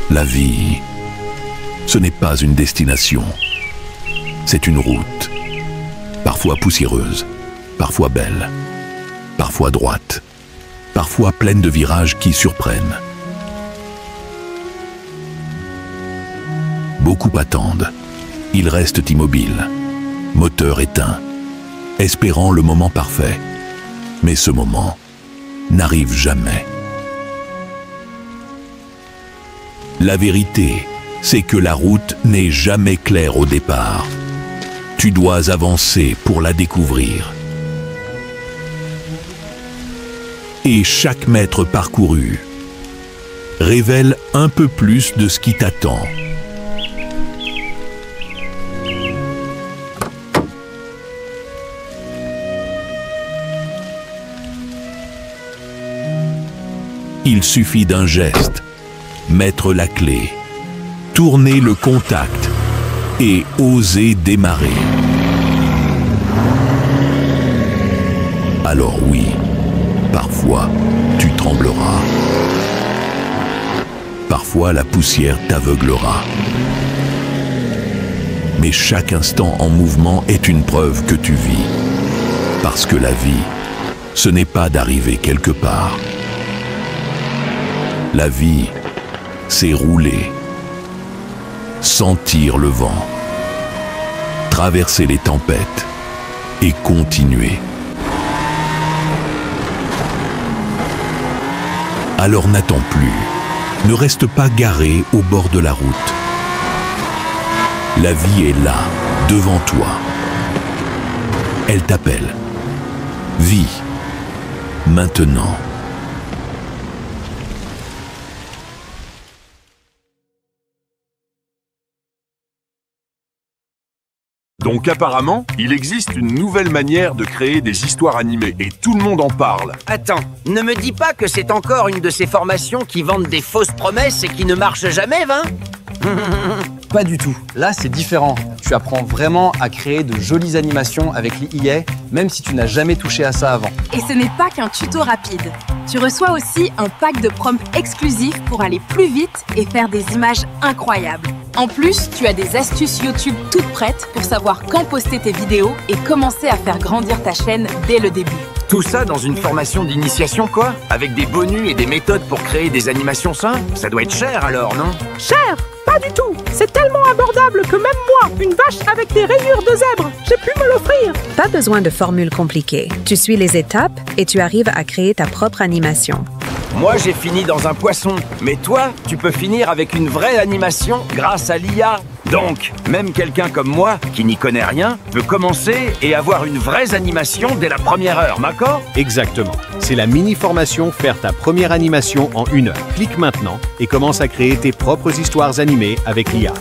La vie, ce n'est pas une destination, c'est une route. Parfois poussiéreuse, parfois belle, parfois droite, parfois pleine de virages qui surprennent. Beaucoup attendent, ils restent immobiles, moteur éteint, espérant le moment parfait. Mais ce moment n'arrive jamais. La vérité, c'est que la route n'est jamais claire au départ. Tu dois avancer pour la découvrir. Et chaque mètre parcouru révèle un peu plus de ce qui t'attend. Il suffit d'un geste, mettre la clé, tourner le contact et oser démarrer. Alors oui, parfois tu trembleras. Parfois la poussière t'aveuglera. Mais chaque instant en mouvement est une preuve que tu vis. Parce que la vie, ce n'est pas d'arriver quelque part. La vie, c'est rouler, sentir le vent, traverser les tempêtes et continuer. Alors n'attends plus, ne reste pas garé au bord de la route. La vie est là, devant toi. Elle t'appelle. Vis, maintenant. Donc apparemment, il existe une nouvelle manière de créer des histoires animées et tout le monde en parle. Attends, ne me dis pas que c'est encore une de ces formations qui vendent des fausses promesses et qui ne marchent jamais, Vin? Pas du tout. Là, c'est différent. Tu apprends vraiment à créer de jolies animations avec l'IA, même si tu n'as jamais touché à ça avant. Et ce n'est pas qu'un tuto rapide. Tu reçois aussi un pack de prompts exclusifs pour aller plus vite et faire des images incroyables. En plus, tu as des astuces YouTube toutes prêtes pour savoir quand poster tes vidéos et commencer à faire grandir ta chaîne dès le début. Tout ça dans une formation d'initiation, quoi? Avec des bonus et des méthodes pour créer des animations simples? Ça doit être cher alors, non? Cher? Pas du tout. C'est tellement abordable que même moi, une vache avec des rayures de zèbre, j'ai pu me l'offrir. Pas besoin de formules compliquées. Tu suis les étapes et tu arrives à créer ta propre animation. Moi, j'ai fini dans un poisson. Mais toi, tu peux finir avec une vraie animation grâce à l'IA. Donc, même quelqu'un comme moi, qui n'y connaît rien, peut commencer et avoir une vraie animation dès la première heure, d'accord? Exactement. C'est la mini-formation Faire ta première animation en 1 heure. Clique maintenant et commence à créer tes propres histoires animées avec l'IA.